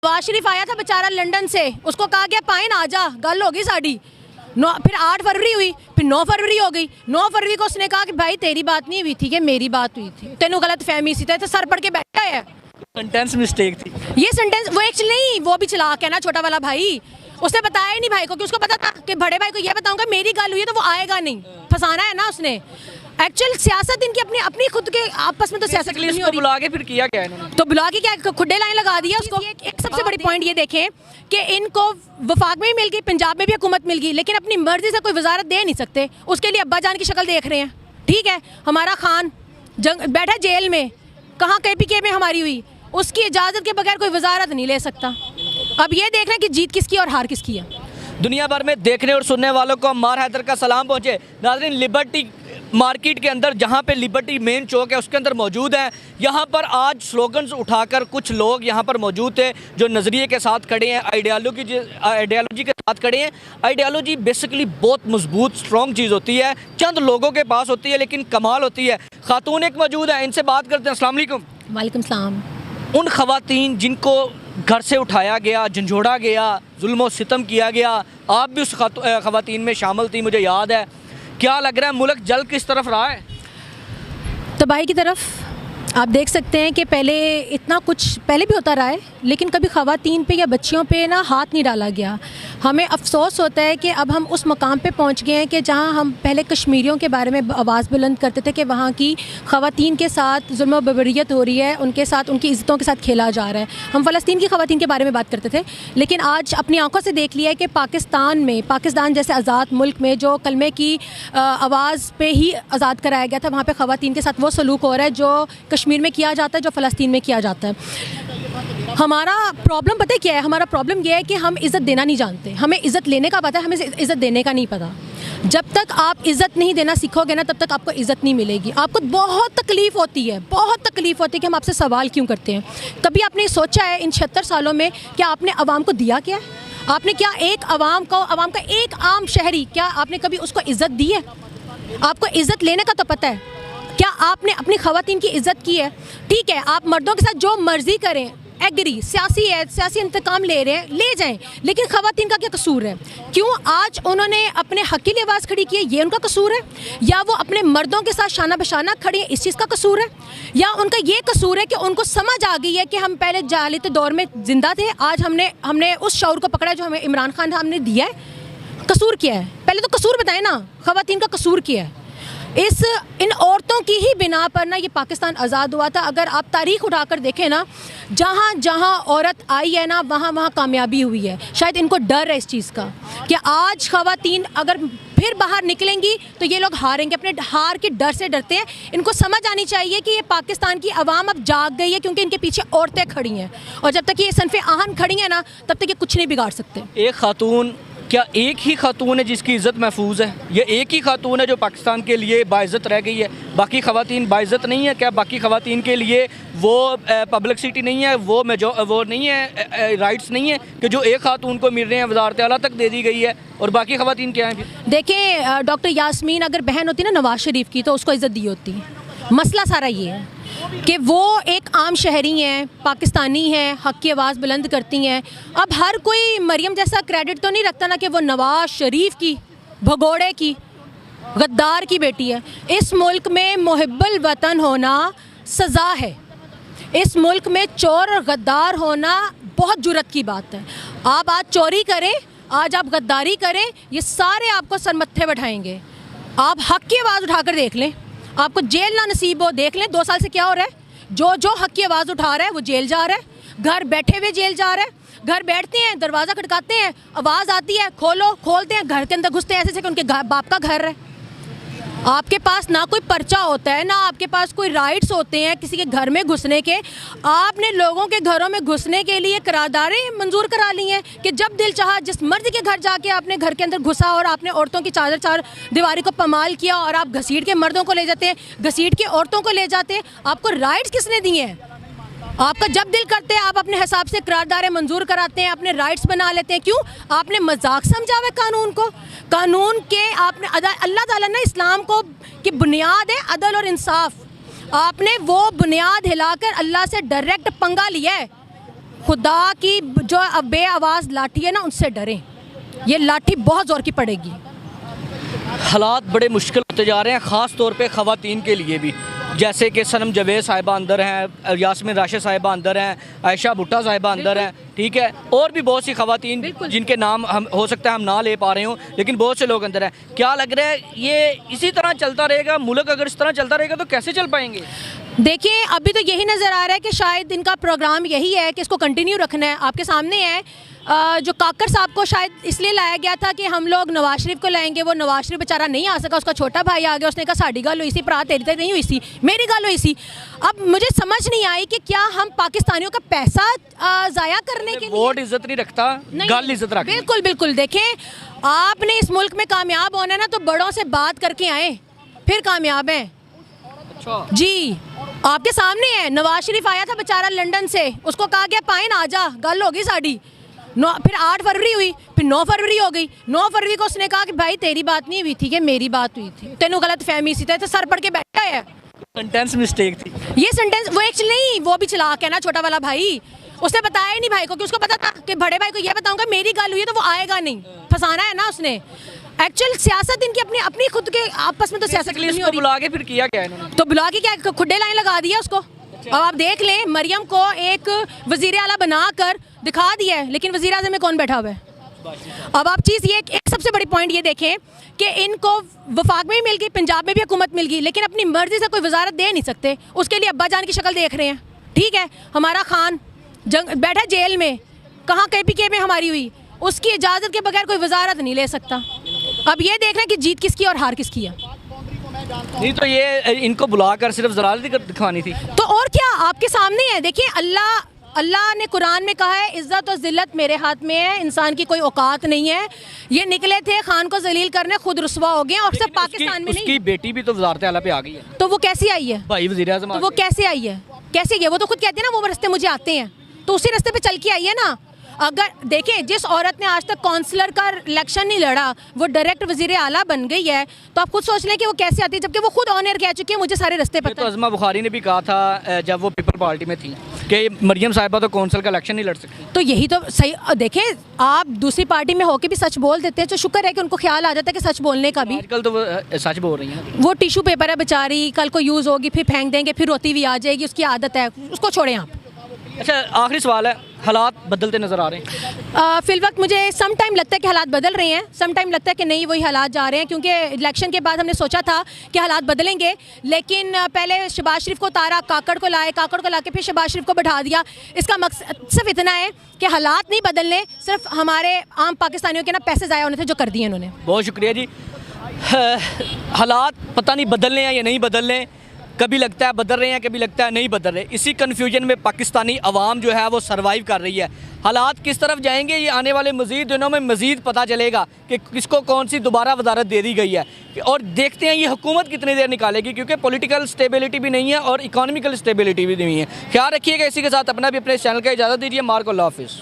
नवाज शरीफ आया था बेचारा लंदन से, उसको कहा गया पाइन आ जा, गल होगी साड़ी। फिर 8 फरवरी हुई, फिर 9 फरवरी हो गई। 9 फरवरी को उसने कहा कि भाई तेरी बात नहीं हुई थी कि मेरी बात हुई थी, तेनों गलत फहमी सी, तो सर पढ़ के बैठा है। सेंटेंस मिस्टेक थी ये सेंटेंस, वो एक्चुअली नहीं, वो भी चलाक है ना छोटा वाला भाई, उसने बताया ही नहीं भाई को, कि उसको पता था कि बड़े भाई को ये बताऊंगा मेरी गल हुई है तो वो आएगा नहीं, फंसाना है ना उसने। एक्चुअल सियासत इनकी अपनी अपनी खुद के आपस में तो सियासत नहीं हो रही। बुला के फिर किया क्या इन्होंने? तो बुला के क्या खुड्डे लाइन लगा दिया उसको। एक सबसे बड़ी पॉइंट ये देखें कि इनको वफाक में भी मिल गई, पंजाब में भी हुकूमत मिल गई, लेकिन अपनी मर्जी से कोई वजारत दे नहीं सकते। उसके लिए अब्बा जान की शक्ल देख रहे हैं, ठीक है। हमारा खान बैठा जेल में, कहाँ KPK में हमारी हुई, उसकी इजाज़त के बगैर कोई वजारत नहीं ले सकता। अब ये देख रहे हैं कि जीत किसकी और हार किसकी है। दुनिया भर में देखने और सुनने वालों को अम्मार हैदर का सलाम पहुँचे। नाज़रीन, लिबर्टी मार्केट के अंदर, जहाँ पे लिबर्टी मेन चौक है उसके अंदर मौजूद हैं। यहाँ पर आज स्लोगन्स उठाकर कुछ लोग यहाँ पर मौजूद थे जो नज़रिए के साथ खड़े हैं, आइडियालॉजी के साथ खड़े हैं। आइडियालॉजी बेसिकली बहुत मजबूत स्ट्रॉन्ग चीज़ होती है, चंद लोगों के पास होती है लेकिन कमाल होती है। खातून एक मौजूद है, इनसे बात करते हैं। अस्सलाम वालेकुम। वालेकुम सलाम। उन ख़वातीन जिनको घर से उठाया गया, झंझोड़ा गया, जुल्म और सितम किया गया, आप भी उस ख़वातीन में शामिल थी, मुझे याद है। क्या लग रहा है मुल्क जल किस तरफ रहा है? तबाही की तरफ। आप देख सकते हैं कि पहले इतना कुछ पहले भी होता रहा है, लेकिन कभी ख़वातीन पे या बच्चियों पे ना हाथ नहीं डाला गया। हमें अफसोस होता है कि अब हम उस मकाम पे पहुंच गए हैं कि जहां हम पहले कश्मीरियों के बारे में आवाज़ बुलंद करते थे कि वहां की ख़वातीन के साथ जुल्म व बबरियत हो रही है, उनके साथ, उनकी इज़्ज़तों के साथ खेला जा रहा है। हम फ़लस्तीन की ख़वातीन के बारे में बात करते थे, लेकिन आज अपनी आँखों से देख लिया है कि पाकिस्तान जैसे आज़ाद मुल्क में जो कलमे की आवाज़ पे ही आज़ाद कराया गया था, वहाँ पर ख़वातीन के साथ वो सलूक हो रहा है जो कश्मीर में किया जाता है, जो फ़लस्तीन में किया जाता है। हमारा प्रॉब्लम पता है क्या है? हमारा प्रॉब्लम यह है कि हम इज़्ज़त देना नहीं जानते। हमें इज़्ज़त लेने का पता है, हमें इज़्ज़त देने का नहीं पता। जब तक आप इज़्ज़त नहीं देना सीखोगे ना, तब तक आपको इज़्ज़त नहीं मिलेगी। आपको बहुत तकलीफ़ होती है, बहुत तकलीफ़ होती है कि हम आपसे सवाल क्यों करते हैं। कभी आपने सोचा है इन 76 सालों में क्या आपने आवाम को दिया क्या है? आपने क्या एक आवाम का एक आम शहरी, क्या आपने कभी उसको इज़्ज़त दी है? आपको इज़्ज़त लेने का तो पता है। क्या आपने अपनी ख़वातीन की इज़्ज़त की है? ठीक है, आप मर्दों के साथ जो मर्ज़ी करें, एग्री, सियासी इंतकाम ले रहे हैं, ले जाएं, लेकिन ख़वातीन का क्या कसूर है? क्यों आज उन्होंने अपने हक़ के लिए आवाज़ खड़ी की है, ये उनका कसूर है? या वो अपने मर्दों के साथ शाना बशाना खड़ी है, इस चीज़ का कसूर है? या उनका ये कसूर है कि उनको समझ आ गई है कि हम पहले जालित दौर में ज़िंदा थे, आज हमने उस शऊर को पकड़ा जो हमें इमरान खान हमने दिया है? कसूर क्या है? पहले तो कसूर बताएं ना, ख़वातीन का कसूर क्या है? इन औरतों की ही बिना पर ना ये पाकिस्तान आज़ाद हुआ था। अगर आप तारीख़ उठाकर देखें ना, जहाँ जहाँ औरत आई है ना, वहाँ वहाँ कामयाबी हुई है। शायद इनको डर है इस चीज़ का कि आज ख़वातीन अगर फिर बाहर निकलेंगी तो ये लोग हारेंगे, अपने हार के डर से डरते हैं। इनको समझ आनी चाहिए कि ये पाकिस्तान की आवाम अब जाग गई है, क्योंकि इनके पीछे औरतें खड़ी हैं, और जब तक ये सनफ़े आहन खड़ी हैं ना, तब तक ये कुछ नहीं बिगाड़ सकते। एक खातून, क्या एक ही खातून है जिसकी इज़्ज़त महफूज है? ये एक ही खातून है जो पाकिस्तान के लिए बाइज़्ज़त रह गई है? बाकी ख़वातीन बाइज़्ज़त नहीं है क्या? बाकी ख़वातीन के लिए वो पब्लिसिटी नहीं है, वो नहीं है, राइट्स नहीं है कि जो एक खातून को मिल रहे हैं, वज़ारत आला तक दे दी गई है, और बाकी ख़वातीन क्या हैं फिर? देखिए, डॉक्टर यास्मीन अगर बहन होती ना नवाज शरीफ की, तो उसको इज़्ज़त दी होती। मसला सारा ये है कि वो एक आम शहरी हैं, पाकिस्तानी हैं, हक़ की आवाज़ बुलंद करती हैं। अब हर कोई मरियम जैसा क्रेडिट तो नहीं रखता ना कि वो नवाज शरीफ की, भगोड़े की, गद्दार की बेटी है। इस मुल्क में मुहिब्बुल वतन होना सज़ा है। इस मुल्क में चोर और गद्दार होना बहुत जुर्रत की बात है। आप आज चोरी करें, आज आप गद्दारी करें, ये सारे आपको सर मत्थे बैठाएंगे। आप हक़ की आवाज़ उठाकर देख लें, आपको जेल ना नसीब हो, देख लें 2 साल से क्या हो रहा है। जो हक़ की आवाज़ उठा रहा है वो जेल जा रहा है, घर बैठे हुए जेल जा रहा है। घर बैठते हैं, दरवाज़ा खटकाते हैं, आवाज़ आती है, खोलते हैं, घर के अंदर घुसते हैं ऐसे कि उनके बाप का घर है। आपके पास ना कोई पर्चा होता है, ना आपके पास कोई राइट्स होते हैं किसी के घर में घुसने के। आपने लोगों के घरों में घुसने के लिए करारदारें मंजूर करा ली हैं कि जब दिल चाहा जिस मर्जी के घर जाके आपने घर के अंदर घुसा और आपने औरतों की चार दीवारी को पमाल किया, और आप घसीट के मर्दों को ले जाते हैं, घसीट के औरतों को ले जाते हैं। आपको राइट्स किसने दिए हैं? आपका जब दिल करते हैं आप अपने हिसाब से करारदारें मंजूर कराते हैं, अपने राइट्स बना लेते हैं। क्यों? आपने मजाक समझा हुआ कानून को। कानून के आपने अल्लाह ताला ने इस्लाम को की बुनियाद है अदल और इंसाफ। आपने वो बुनियाद हिलाकर अल्लाह से डायरेक्ट पंगा लिया है। खुदा की जो बे आवाज़ लाठी है ना, उनसे डरें। ये लाठी बहुत ज़ोर की पड़ेगी। हालात बड़े मुश्किल होते जा रहे हैं, ख़ास तौर पे ख़वातीन के लिए भी, जैसे कि सनम जवेद साहिबा अंदर हैं, यास्मीन राशिद साहिबा अंदर हैं, आयशा भुट्टा साहिबा अंदर हैं, ठीक है, और भी बहुत सी ख़वातीन जिनके नाम हम हो सकता है हम ना ले पा रहे हों, लेकिन बहुत से लोग अंदर हैं। क्या लग रहा है ये इसी तरह चलता रहेगा? मुल्क अगर इस तरह चलता रहेगा तो कैसे चल पाएंगे? देखिए, अभी तो यही नज़र आ रहा है कि शायद इनका प्रोग्राम यही है कि इसको कंटिन्यू रखना है। आपके सामने है जो काकर साहब को शायद इसलिए लाया गया था कि हम लोग नवाज शरीफ को लाएंगे, वो नवाज शरीफ बेचारा नहीं आ सका, उसका छोटा भाई आ गया, उसने कहा साड़ी गल हुई सी, भरा तेरी तो नहीं हुई सी, मेरी गल हुई सी। अब मुझे समझ नहीं आई कि क्या हम पाकिस्तानियों का पैसा ज़ाया करने के लिए वोट इज्जत नहीं रखता, गल इज्जत रखता। बिल्कुल बिल्कुल। देखें, आपने इस मुल्क में कामयाब होना है ना, तो बड़ों से बात करके आए, फिर कामयाब हैं। अच्छा जी, आपके सामने है, नवाज शरीफ आया था बेचारा लंदन से, उसको कहा गया पाइन आ जा, गल होगी साड़ी। फिर 8 फरवरी हुई, फिर 9 फरवरी हो गई। 9 फरवरी को उसने कहा कि भाई तेरी बात नहीं हुई थी कि मेरी बात हुई थी, तेनों गलत फहमी सी, तो सर पढ़ के बैठा है। सेंटेंस मिस्टेक थी ये सेंटेंस, वो एक्चुअली नहीं, वो भी चलाक है ना छोटा वाला भाई, उसने बताया ही नहीं भाई को, कि उसको पता था कि बड़े भाई को ये बताऊंगा मेरी गल हुई है तो वो आएगा नहीं, फंसाना है ना उसने। एक्चुअल सियासत इनकी अपनी अपनी खुद के आपस में तो सियासत नहीं हो रही। बुला के फिर किया क्या इन्होंने? तो बुला के क्या खुड्डे लाइन लगा दिया उसको। अब आप देख लें, मरियम को एक वजीर आला बनाकर दिखा दिया है, लेकिन वजीर आज़म में कौन बैठा हुआ है? अब आप चीज़ ये एक सबसे बड़ी पॉइंट ये देखें कि इनको वफाक में भी मिल गई, पंजाब में भी हुकूमत मिल गई, लेकिन अपनी मर्जी से कोई वजारत दे नहीं सकते। उसके लिए अब्बा जान की शक्ल देख रहे हैं, ठीक है। हमारा खान बैठा जेल में, कहाँ KPK में हमारी हुई, उसकी इजाज़त के बगैर कोई वजारत नहीं ले सकता। अब ये देख रहे हैं कि जीत किसकी और हार किसकी है। नहीं तो ये इनको बुलाकर सिर्फ ज़लालत दिखानी थी। तो और क्या, आपके सामने है। देखिए, अल्लाह ने कुरान में कहा है इज़्ज़त और ज़िल्लत मेरे हाथ में है, इंसान की कोई औकात नहीं है। ये निकले थे खान को जलील करने, खुद रुसवा हो गए, और सब पाकिस्तान में नहीं। उसकी बेटी भी तो वज़ारत आला पे आ गई है, तो वो कैसे आई है? भाई वज़ीर आज़म, तो वो कैसे आई है? कैसे गई? वो तो खुद कहती है ना, वो रास्ते मुझे आते हैं, तो उसी रास्ते पे चल के आई है ना। अगर देखें, जिस औरत ने आज तक काउंसलर का इलेक्शन नहीं लड़ा, वो डायरेक्ट वजीर आला बन गई है, तो आप खुद सोच लें कि वो कैसे आती है, जबकि वो खुद ऑन एयर कह चुकी है मुझे सारे रास्ते पता तो अज़मा बुखारी ने भी कहा था जब वो पीपल पार्टी में थी कि मरियम साहिबा तो काउंसिल का इलेक्शन नहीं लड़ सकती। तो यही तो सही। देखें, आप दूसरी पार्टी में होकर भी सच बोल देते हैं, तो शुक्र है कि उनको ख्याल आ जाता है कि सच बोलने का भी। आजकल तो वो सच बोल रही हैं। वो टिशू पेपर है बेचारी, कल को यूज़ होगी, फिर फेंक देंगे, फिर रोती हुई आ जाएगी, उसकी आदत है, उसको छोड़ें आप। अच्छा, आखिरी सवाल है, हालात बदलते नज़र आ रहे हैं? फिल वक्त मुझे सम टाइम लगता है कि हालात बदल रहे हैं, सम टाइम लगता है कि नहीं वही हालात जा रहे हैं, क्योंकि इलेक्शन के बाद हमने सोचा था कि हालात बदलेंगे, लेकिन पहले शहबाज शरीफ को उतारा, काकड़ को लाए, काकड़ को ला के फिर शहबाज शरीफ को बैठा दिया। इसका मकसद सिर्फ इतना है कि हालात नहीं बदलने, सिर्फ हमारे आम पाकिस्तानियों के ना पैसे ज़ाया होने थे जो कर दिए इन्होंने। बहुत शुक्रिया जी। हालात पता नहीं बदलने हैं या नहीं बदलने, कभी लगता है बदल रहे हैं, कभी लगता है नहीं बदल रहे। इसी कन्फ्यूजन में पाकिस्तानी अवाम जो है वो सर्वाइव कर रही है। हालात किस तरफ जाएंगे ये आने वाले मज़ीद दिनों में मज़ीद पता चलेगा कि किसको कौन सी दोबारा वजारत दे दी गई है, और देखते हैं ये हुकूमत कितनी देर निकालेगी, क्योंकि पॉलिटिकल स्टेबिलिटी भी नहीं है और इकोनॉमिकल स्टेबिलिटी भी नहीं है। ख्याल रखिएगा। इसी के साथ अपना भी अपने चैनल का इजाज़त दीजिए। मार्को, अल्लाह हाफिज़।